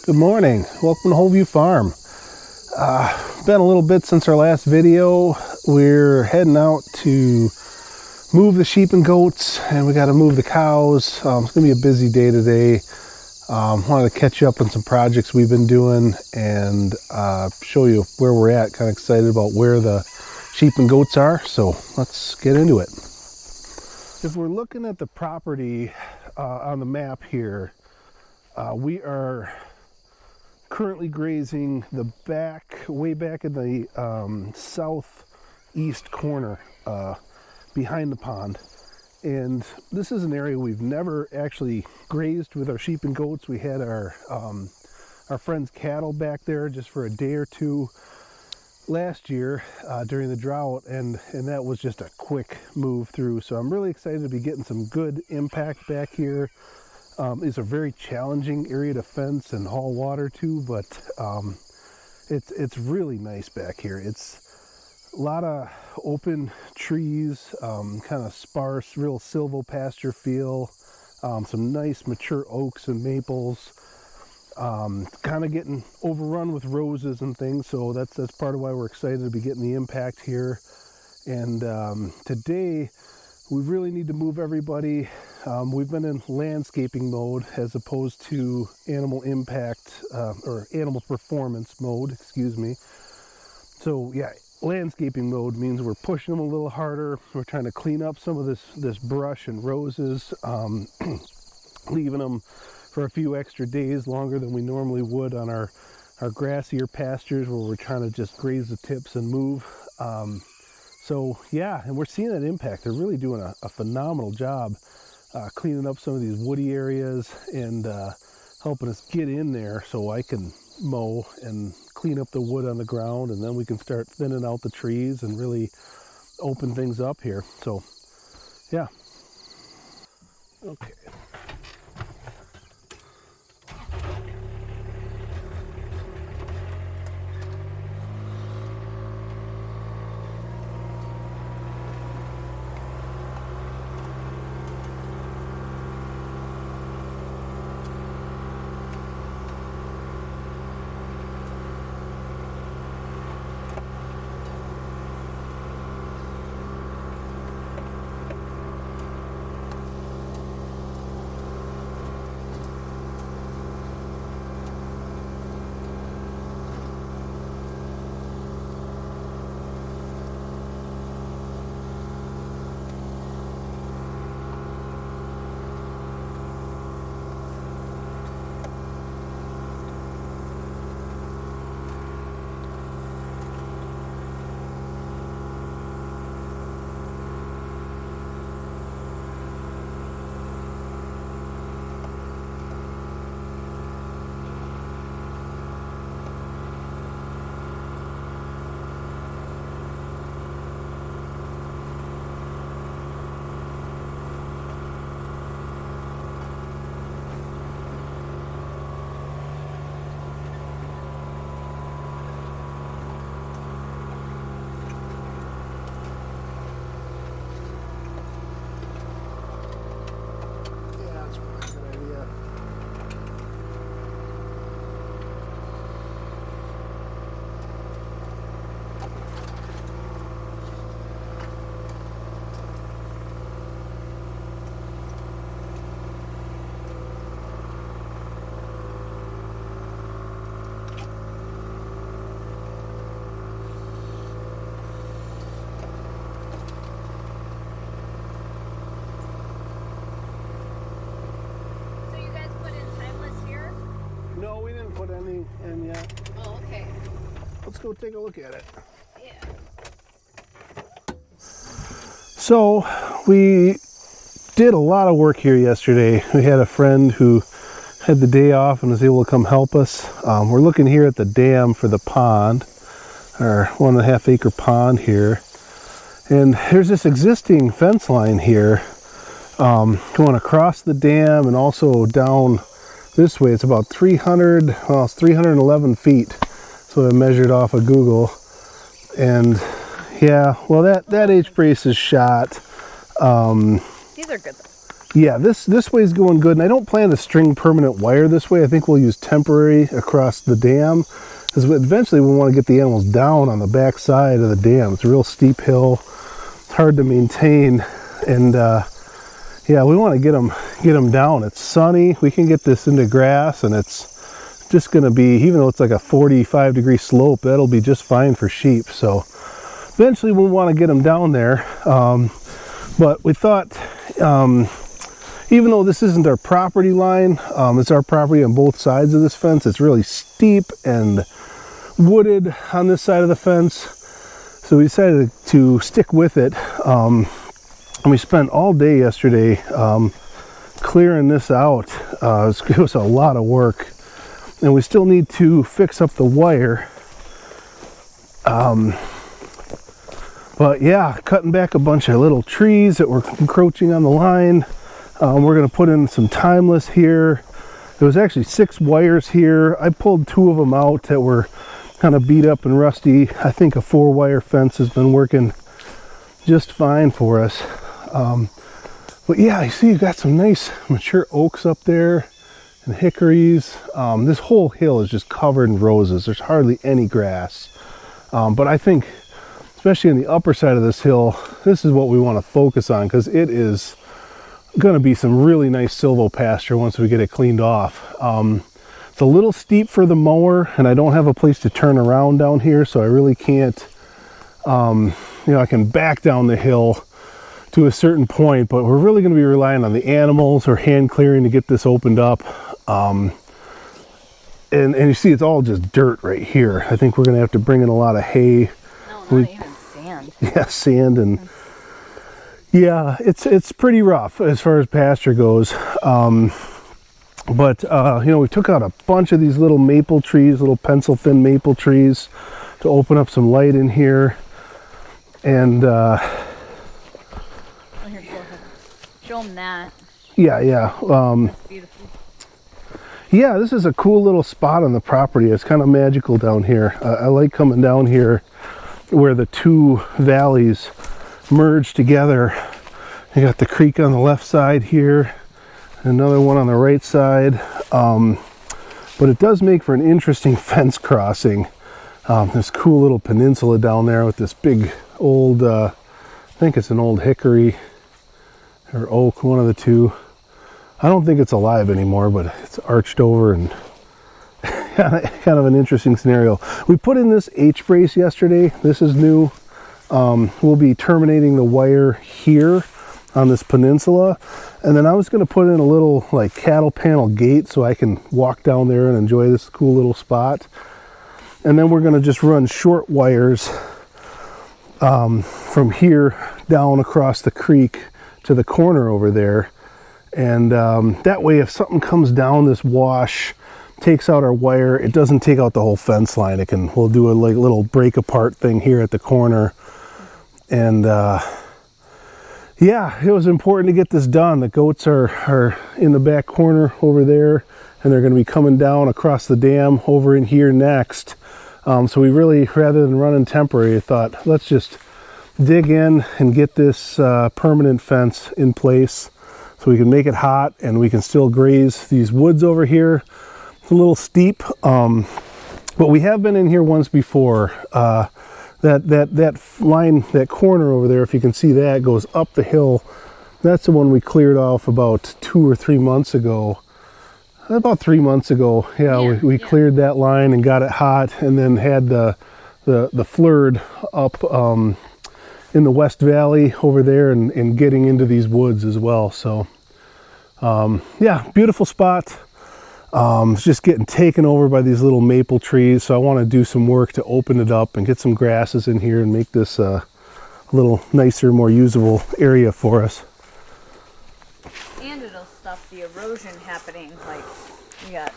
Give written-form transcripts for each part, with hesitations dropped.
Good morning. Welcome to Whole View Farm. Been a little bit since our last video. We're heading out to move the sheep and goats, and we got to move the cows. It's going to be a busy day today. Wanted to catch you up on some projects we've been doing and show you where we're at. Kind of excited about where the sheep and goats are, so let's get into it. If we're looking at the property on the map here, we are currently grazing the way back in the southeast corner behind the pond. And this is an area we've never actually grazed with our sheep and goats. We had our friend's cattle back there just for a day or two last year during the drought, and that was just a quick move through. So I'm really excited to be getting some good impact back here. It's a very challenging area to fence and haul water to, but it's really nice back here. It's a lot of open trees, kind of sparse, real silvopasture feel, some nice mature oaks and maples, kind of getting overrun with roses and things, so that's part of why we're excited to be getting the impact here. And today we really need to move everybody. We've been in landscaping mode as opposed to animal impact or animal performance mode, excuse me. So yeah, landscaping mode means we're pushing them a little harder. We're trying to clean up some of this brush and roses, leaving them for a few extra days longer than we normally would on our grassier pastures where we're trying to just graze the tips and move. So yeah, and we're seeing that impact. They're really doing a phenomenal job cleaning up some of these woody areas and helping us get in there so I can mow and clean up the wood on the ground, and then we can start thinning out the trees and really open things up here. So yeah. Okay. No, we didn't put any in yet. Oh, okay. Let's go take a look at it. Yeah. So we did a lot of work here yesterday. We had a friend who had the day off and was able to come help us. We're looking here at the dam for the pond, our 1.5 acre pond here. And there's this existing fence line here going across the dam and also down this way. It's about 311 feet. That's what I measured off of Google. And yeah, well, that H brace is shot. These are good though. Yeah, this way is going good, and I don't plan to string permanent wire this way. I think we'll use temporary across the dam, because eventually we want to get the animals down on the back side of the dam. It's a real steep hill. It's hard to maintain, and yeah, we want to get them down. It's sunny. We can get this into grass, and it's just going to be, even though it's like a 45-degree slope, that'll be just fine for sheep. So eventually we'll want to get them down there. But we thought, even though this isn't our property line, it's our property on both sides of this fence. It's really steep and wooded on this side of the fence. So we decided to stick with it. And we spent all day yesterday clearing this out. It was a lot of work. And we still need to fix up the wire. But yeah, cutting back a bunch of little trees that were encroaching on the line. We're going to put in some timeless here. There was actually 6 wires here. I pulled 2 of them out that were kind of beat up and rusty. I think a 4-wire fence has been working just fine for us. But yeah, you see you've got some nice mature oaks up there and hickories. This whole hill is just covered in roses. There's hardly any grass. But I think, especially on the upper side of this hill, this is what we want to focus on, because it is going to be some really nice silvopasture once we get it cleaned off. It's a little steep for the mower, and I don't have a place to turn around down here, so I really can't, I can back down the hill to a certain point, but we're really going to be relying on the animals or hand clearing to get this opened up. And you see it's all just dirt right here. I think we're going to have to bring in a lot of hay. No, not even sand. Yeah, sand, and yeah, it's pretty rough as far as pasture goes. But we took out a bunch of these little maple trees, little pencil thin maple trees, to open up some light in here. And oh, here, go ahead. Show them that. Yeah. That's beautiful. Yeah, this is a cool little spot on the property. It's kind of magical down here. I like coming down here where the 2 valleys merge together. You got the creek on the left side here, another one on the right side. But it does make for an interesting fence crossing. This cool little peninsula down there with this big old, I think it's an old hickory or oak, one of the 2. I don't think it's alive anymore, but it's arched over, and kind of an interesting scenario. We put in this H-brace yesterday. This is new. We'll be terminating the wire here on this peninsula, and then I was going to put in a little like cattle panel gate so I can walk down there and enjoy this cool little spot. And then we're going to just run short wires from here down across the creek to the corner over there. And that way, if something comes down this wash, takes out our wire, it doesn't take out the whole fence line. We'll do a like little break apart thing here at the corner. And yeah, it was important to get this done. The goats are in the back corner over there, and they're going to be coming down across the dam over in here next. So we really, rather than running temporary, thought let's just dig in and get this permanent fence in place, so we can make it hot and we can still graze these woods over here. It's a little steep, but we have been in here once before. That line, that corner over there, if you can see that, goes up the hill. That's the one we cleared off about 2 or 3 months ago. About 3 months ago, we cleared that line and got it hot, and then had the flird up in the West Valley over there, and getting into these woods as well. So yeah, beautiful spot. It's just getting taken over by these little maple trees, so I want to do some work to open it up and get some grasses in here and make this a little nicer, more usable area for us. And it'll stop the erosion happening, like we got.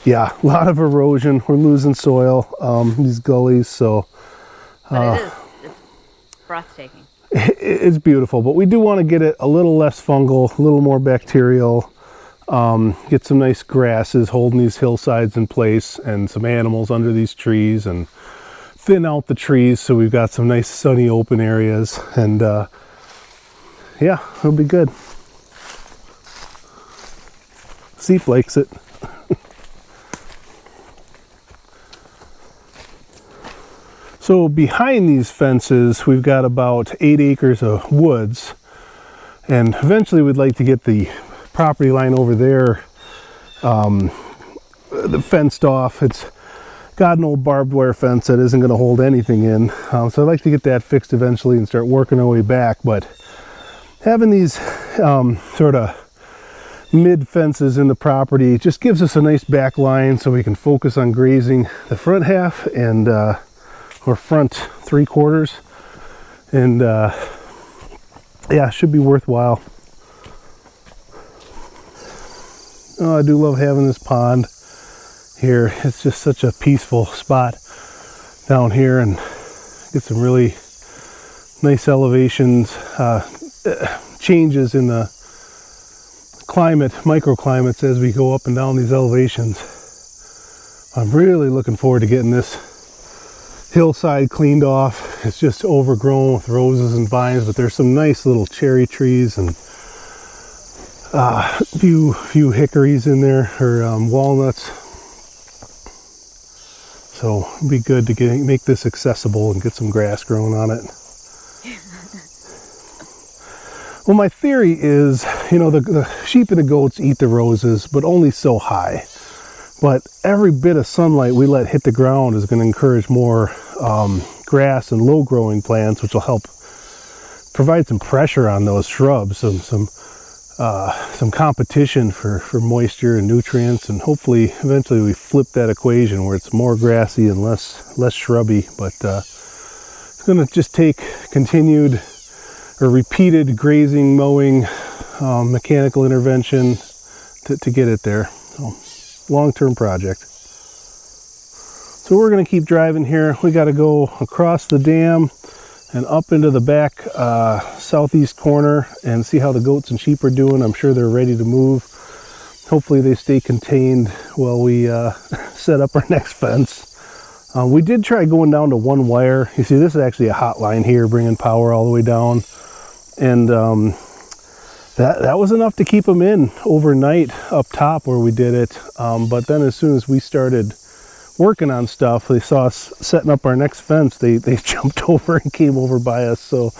Yeah, a lot of erosion. We're losing soil, these gullies, so. But it's breathtaking. It's beautiful, but we do want to get it a little less fungal, a little more bacterial. Get some nice grasses holding these hillsides in place, and some animals under these trees, and thin out the trees so we've got some nice sunny open areas, and yeah, it'll be good. Seep likes it. So behind these fences, we've got about 8 acres of woods. And eventually we'd like to get the property line over there fenced off. It's got an old barbed wire fence that isn't going to hold anything in. So I'd like to get that fixed eventually and start working our way back. But having these sort of mid fences in the property just gives us a nice back line so we can focus on grazing the front half and or front 3/4. And yeah, should be worthwhile. Oh, I do love having this pond here. It's just such a peaceful spot down here, and get some really nice elevations, changes in the climate, microclimates as we go up and down these elevations. I'm really looking forward to getting this hillside cleaned off. It's just overgrown with roses and vines, but there's some nice little cherry trees and few hickories in there, or walnuts. So it'd be good to make this accessible and get some grass growing on it. Well, my theory is, you know, the sheep and the goats eat the roses, but only so high. But every bit of sunlight we let hit the ground is going to encourage more grass and low-growing plants, which will help provide some pressure on those shrubs, some competition for moisture and nutrients, and hopefully eventually we flip that equation where it's more grassy and less shrubby. But it's going to just take continued or repeated grazing, mowing, mechanical intervention to get it there. So, long-term project. So we're going to keep driving here. We got to go across the dam and up into the back southeast corner and see how the goats and sheep are doing. I'm sure they're ready to move. Hopefully they stay contained while we set up our next fence. We did try going down to one wire. You see, this is actually a hot line here, bringing power all the way down. And that was enough to keep them in overnight up top where we did it. But then as soon as we started working on stuff, they saw us setting up our next fence. They jumped over and came over by us. So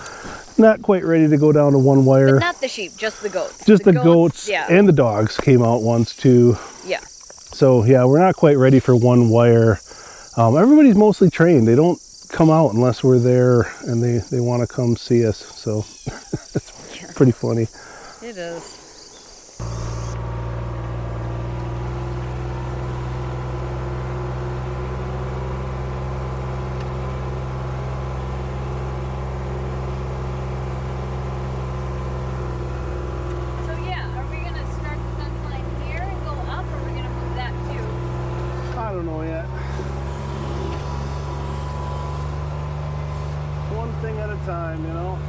not quite ready to go down to one wire. But not the sheep, just the goats. Just the goats, yeah. And the dogs came out once too. Yeah. So yeah, we're not quite ready for one wire. Everybody's mostly trained. They don't come out unless we're there and they want to come see us. So it's pretty funny. It is. So yeah, are we gonna start the fence line here and go up, or are we gonna move that too? I don't know yet. One thing at a time, you know.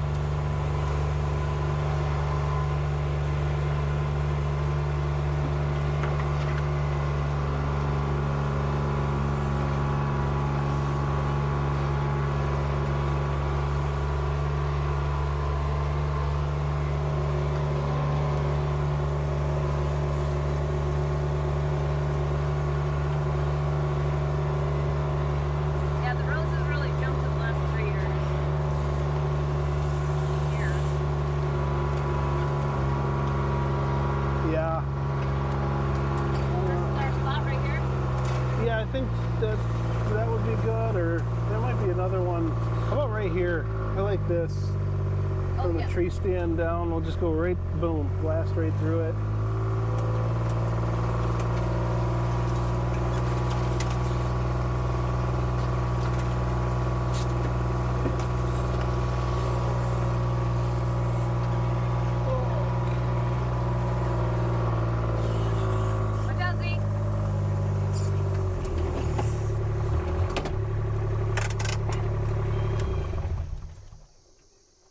Yeah, the roses really jumped in the last 3 years. Here. Yeah. This is our spot right here. Yeah, I think that would be good, or there might be another one. How about right here? I like this. From the tree stand down, we'll just go right, boom, blast right through it. Watch out, Zeke.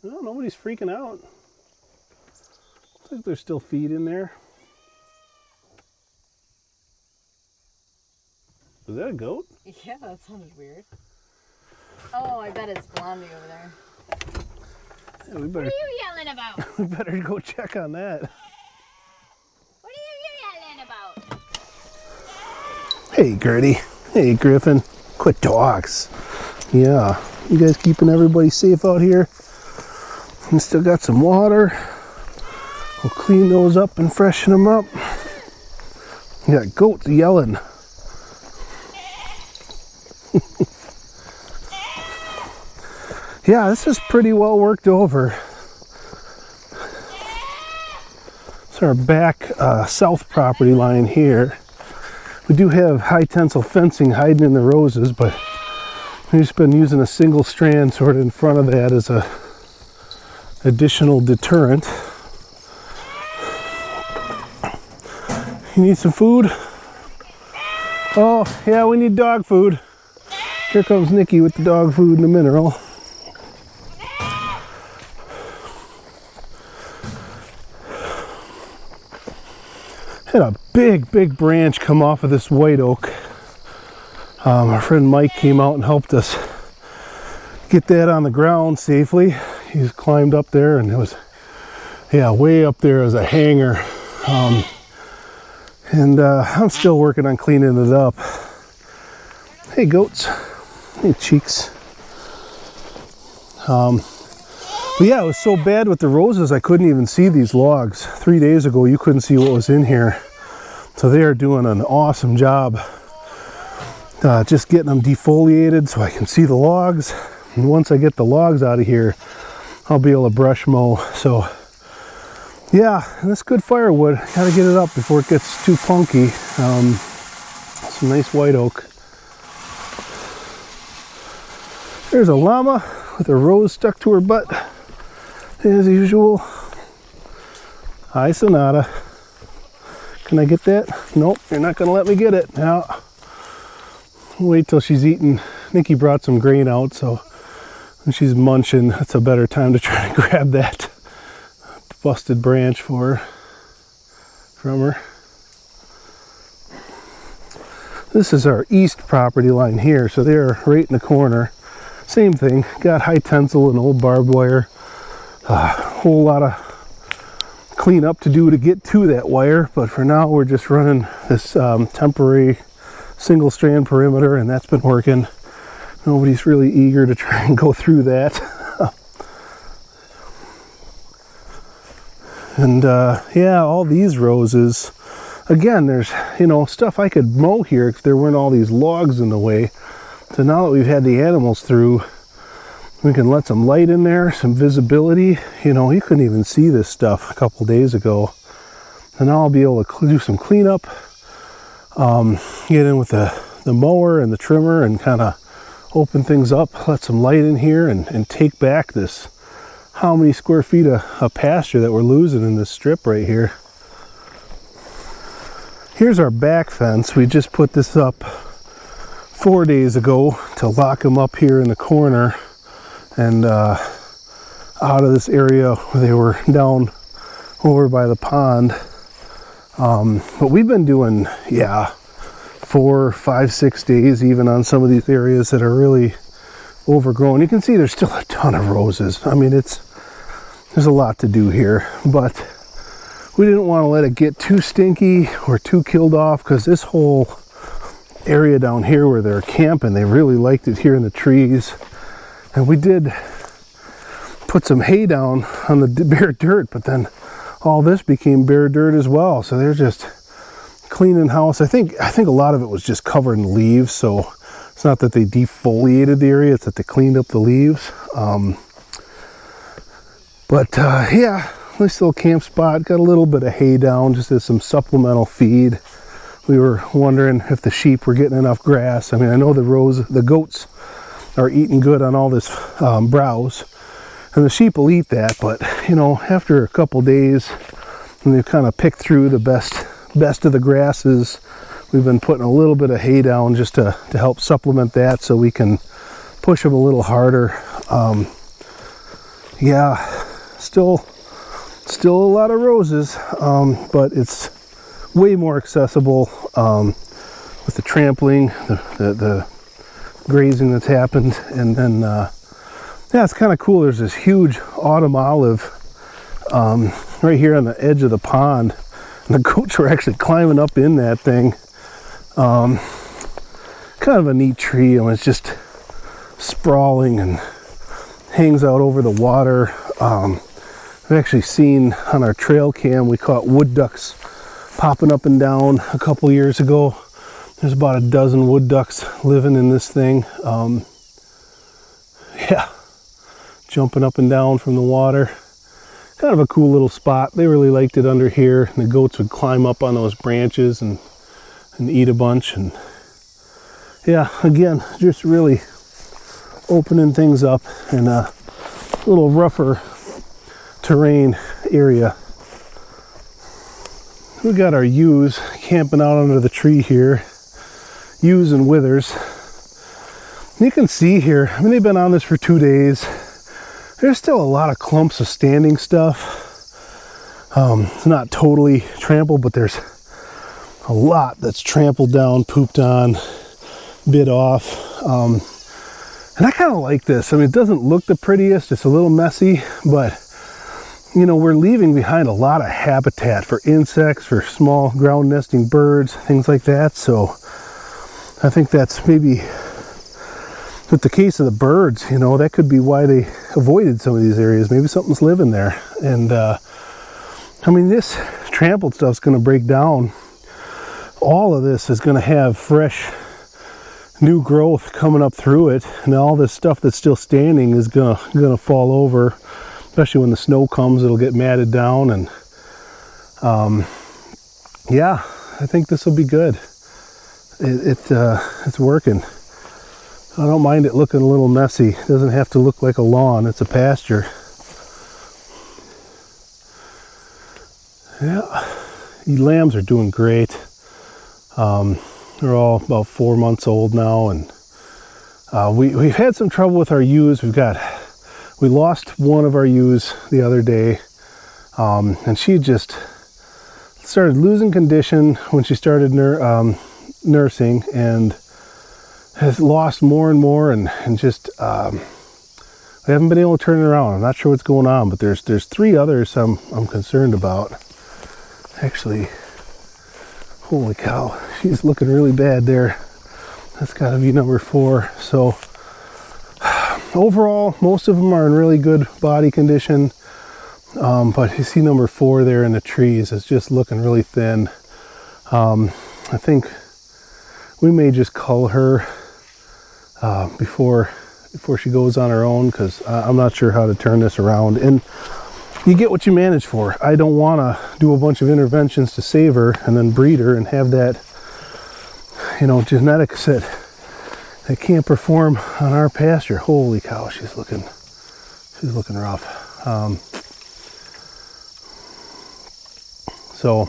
Well, nobody's freaking out. Looks like there's still feed in there. Was that a goat? Yeah, that sounded weird. Oh, I bet it's Blondie over there. Yeah, we better, What are you yelling about? we better go check on that. What are you yelling about? Hey, Gertie. Hey, Griffin. Quit dogs. Yeah. You guys keeping everybody safe out here? We still got some water. We'll clean those up and freshen them up. We got goats yelling. Yeah, this is pretty well worked over. It's our back south property line here. We do have high tensile fencing hiding in the roses, but we've just been using a single strand sort of in front of that as a additional deterrent. You need some food? Oh, yeah, we need dog food. Here comes Nikki with the dog food and the mineral. Had a big branch come off of this white oak. Our friend Mike came out and helped us get that on the ground safely. He's climbed up there, and it was, yeah, way up there as a hanger. I'm still working on cleaning it up. Hey, goats. Hey, cheeks. But yeah, it was so bad with the roses, I couldn't even see these logs. 3 days ago, you couldn't see what was in here. So they are doing an awesome job just getting them defoliated so I can see the logs. And once I get the logs out of here, I'll be able to brush mow. So yeah, and that's good firewood. Gotta get it up before it gets too punky. Some nice white oak. There's a llama with a rose stuck to her butt, as usual. Hi, Sonata. Can I get that? Nope, you're not gonna let me get it. Now, wait till she's eaten. Nikki brought some grain out, so when she's munching, that's a better time to try to grab that busted branch from her. This is our east property line here, so they're right in the corner. Same thing, got high tensile and old barbed wire. Whole lot of cleanup to do to get to that wire, but for now we're just running this temporary single strand perimeter, and that's been working. Nobody's really eager to try and go through that. And yeah, all these roses, again, there's, you know, stuff I could mow here if there weren't all these logs in the way. So now that we've had the animals through, we can let some light in there, some visibility. You know, you couldn't even see this stuff a couple days ago. And now I'll be able to do some cleanup, get in with the mower and the trimmer and kind of open things up, let some light in here, and take back this, how many square feet of pasture that we're losing in this strip right here. Here's our back fence. We just put this up 4 days ago to lock them up here in the corner and out of this area where they were down over by the pond. But we've been doing, yeah, 4, 5, 6 days even on some of these areas that are really overgrown. You can see there's still a ton of roses. I mean, there's a lot to do here, but we didn't want to let it get too stinky or too killed off, because this whole area down here where they're camping, they really liked it here in the trees. And we did put some hay down on the bare dirt, but then all this became bare dirt as well. So they're just cleaning house. I think a lot of it was just covered in leaves, so it's not that they defoliated the area, it's that they cleaned up the leaves. Yeah, nice little camp spot. Got a little bit of hay down just as some supplemental feed. We were wondering if the sheep were getting enough grass. I mean, I know the goats are eating good on all this browse, and the sheep will eat that, but you know, after a couple days, when they've kind of picked through the best of the grasses, we've been putting a little bit of hay down just to help supplement that, so we can push them a little harder. Yeah, still a lot of roses, but it's way more accessible with the trampling, the grazing that's happened. And then yeah, it's kind of cool. There's this huge autumn olive right here on the edge of the pond, and the goats were actually climbing up in that thing. kind of a neat tree. I mean, it's just sprawling and hangs out over the water. I've actually seen on our trail cam, we caught wood ducks popping up and down a couple years ago. There's about a dozen wood ducks living in this thing. Yeah, jumping up and down from the water. Kind of a cool little spot. They really liked it under here. And the goats would climb up on those branches and eat a bunch. And yeah, again, just really opening things up in a little rougher terrain area. We got our ewes camping out under the tree here. Ewes and withers. You can see here, I mean, they've been on this for 2 days. There's still a lot of clumps of standing stuff. It's not totally trampled, but there's a lot that's trampled down, pooped on, bit off. And I kind of like this. I mean, it doesn't look the prettiest. It's a little messy, but you know, we're leaving behind a lot of habitat for insects, for small ground nesting birds, things like that. So I think that's maybe, with the case of the birds, you know, that could be why they avoided some of these areas. Maybe something's living there. And I mean, this trampled stuff's going to break down. All of this is going to have fresh new growth coming up through it, and all this stuff that's still standing is gonna fall over. Especially when the snow comes, it'll get matted down. And yeah, I think this will be good. It's working. I don't mind it looking a little messy. It doesn't have to look like a lawn. It's a pasture. Yeah, the lambs are doing great. They're all about 4 months old now, and we've had some trouble with our ewes. We lost one of our ewes the other day, and she just started losing condition when she started nursing, and has lost more and more, and just we haven't been able to turn it around. I'm not sure what's going on, but there's 3 others I'm concerned about. Actually, holy cow, she's looking really bad there. That's got to be number 4. So overall, most of them are in really good body condition, but you see number 4 there in the trees. It's just looking really thin. I think we may just cull her before she goes on her own, because I'm not sure how to turn this around. And you get what you manage for. I don't want to do a bunch of interventions to save her and then breed her and have that, you know, genetics that can't perform on our pasture. Holy cow, she's looking rough. So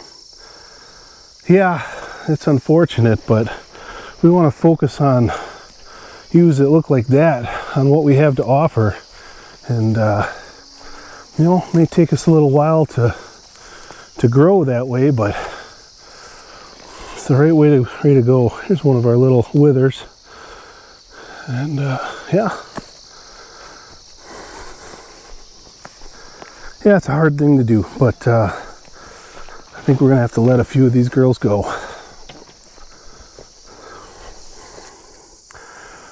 yeah, it's unfortunate, but we want to focus on ewes that look like that on what we have to offer. And you know, it may take us a little while to grow that way, but it's the right way to go. Here's one of our little withers. And yeah, it's a hard thing to do, but I think we're gonna have to let a few of these girls go.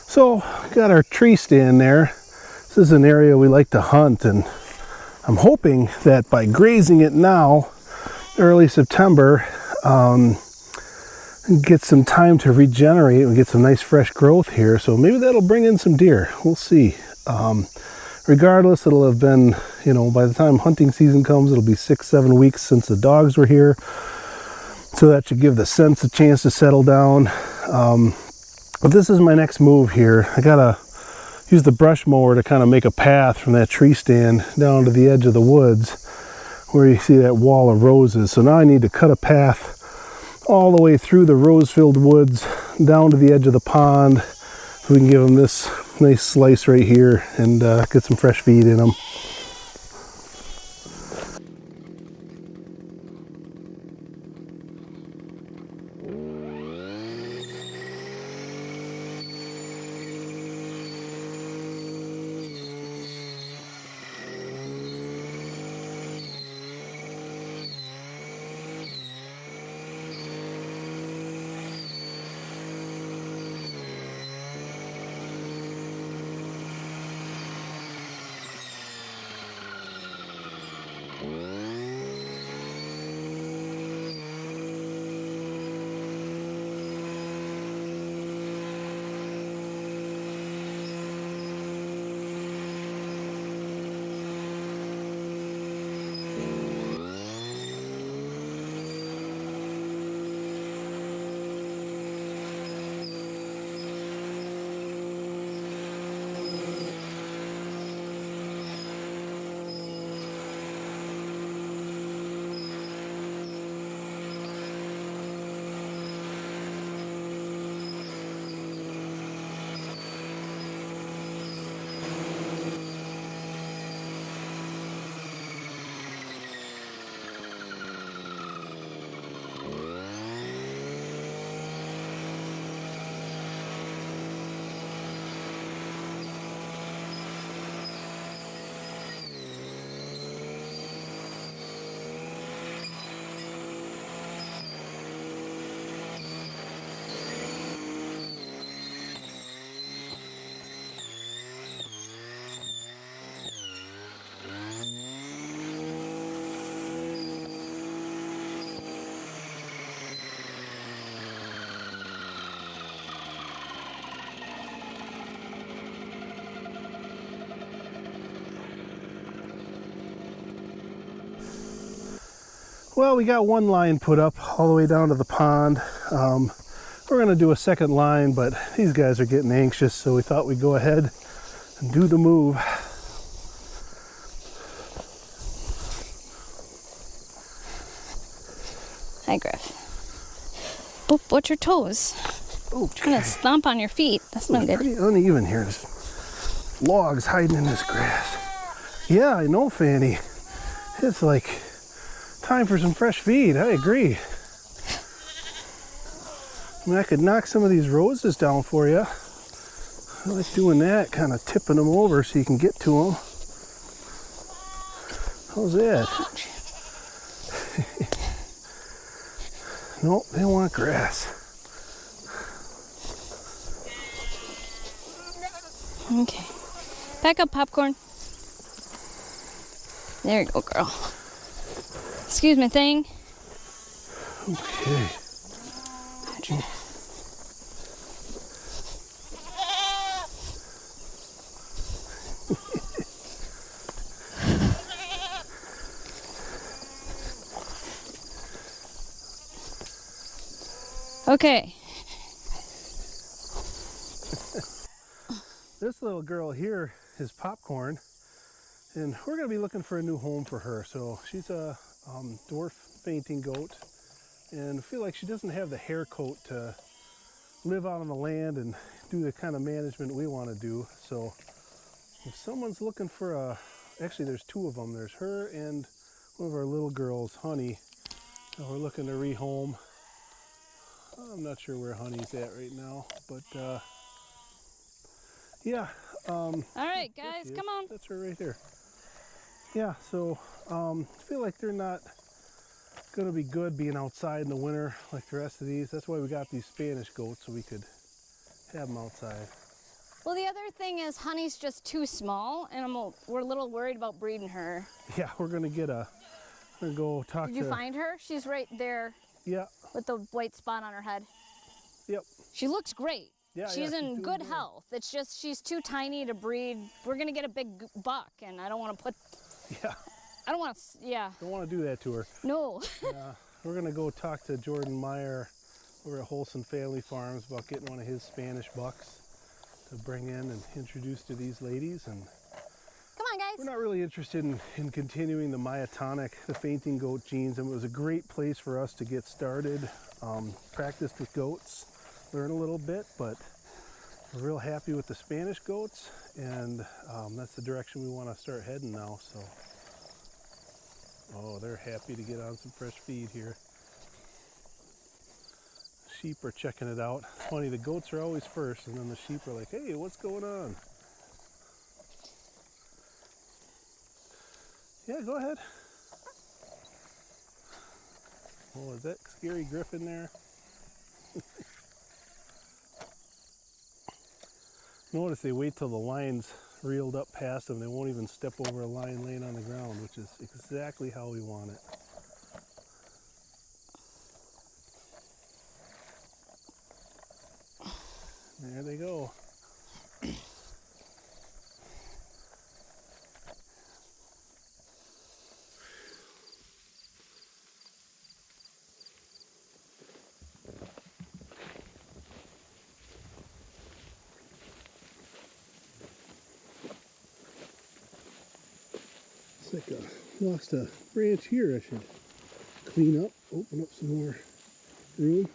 So got our tree stand there. This is an area we like to hunt, and I'm hoping that by grazing it now, early September, get some time to regenerate and get some nice fresh growth here. So maybe that'll bring in some deer. We'll see. Regardless, it'll have been, you know, by the time hunting season comes, it'll be 6-7 weeks since the dogs were here. So that should give the scents a chance to settle down. But this is my next move here. I gotta use the brush mower to kind of make a path from that tree stand down to the edge of the woods where you see that wall of roses. So now I need to cut a path all the way through the rose-filled woods down to the edge of the pond so we can give them this nice slice right here and get some fresh feed in them. Well, we got one line put up all the way down to the pond. We're going to do a second line, but these guys are getting anxious, so we thought we'd go ahead and do the move. Hi, Griff. Oh, watch your toes. Oh, Trying to stomp on your feet. That's not good. Pretty uneven here. There's logs hiding in this grass. Yeah, I know, Fanny. It's like time for some fresh feed. I agree. I mean, I could knock some of these roses down for you. I like doing that, kind of tipping them over so you can get to them. How's that? Nope, they want grass. Okay. Back up, Popcorn. There you go, girl. Excuse me, thing. Okay. Okay. This little girl here is Popcorn, and we're going to be looking for a new home for her. So she's a dwarf fainting goat, and I feel like she doesn't have the hair coat to live out on the land and do the kind of management we want to do. So if someone's looking for a, actually there's two of them. There's her and one of our little girls, Honey, that we're looking to rehome. I'm not sure where Honey's at right now, but yeah. All right, guys, come on. That's her right there. Yeah, so I feel like they're not going to be good being outside in the winter like the rest of these. That's why we got these Spanish goats, so we could have them outside. Well, the other thing is Honey's just too small, and we're a little worried about breeding her. Yeah, we're going to get a, we're going to go talk to... Did you find her? She's right there. Yeah. With the white spot on her head. Yep. She looks great. Yeah, she's in good health. It's just she's too tiny to breed. We're going to get a big buck, and I don't want to put... Yeah. I don't want to... Yeah. Don't want to do that to her. No. We're going to go talk to Jordan Meyer over at Holson Family Farms about getting one of his Spanish bucks to bring in and introduce to these ladies. And come on, guys. We're not really interested in continuing the myotonic, the fainting goat genes, and it was a great place for us to get started, practice with goats, learn a little bit, but we're real happy with the Spanish goats, and that's the direction we want to start heading now. So, oh, they're happy to get on some fresh feed here. Sheep are checking it out. It's funny, the goats are always first, and then the sheep are like, hey, what's going on? Yeah, go ahead. Oh, is that scary Griffin there? Notice they wait till the line's reeled up past them. They won't even step over a line laying on the ground, which is exactly how we want it. There they go. It's like I lost a branch here. I should clean up, open up some more room.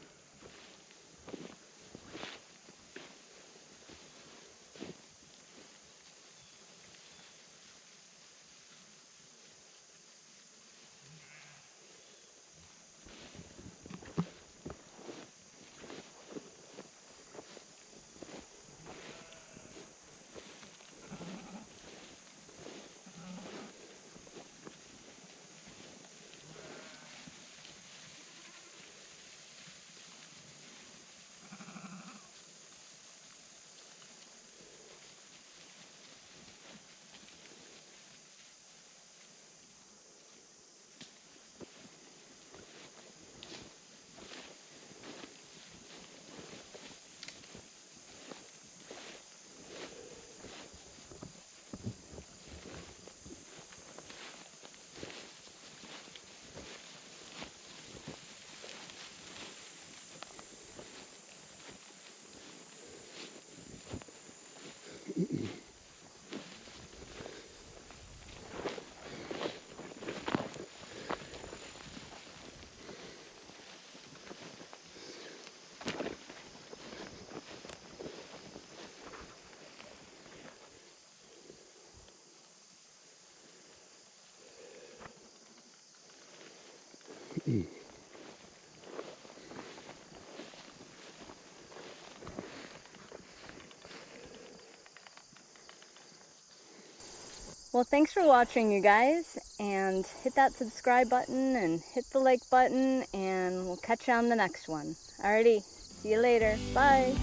Well, thanks for watching, you guys, and hit that subscribe button and hit the like button, and we'll catch you on the next one. Alrighty, see you later. Bye.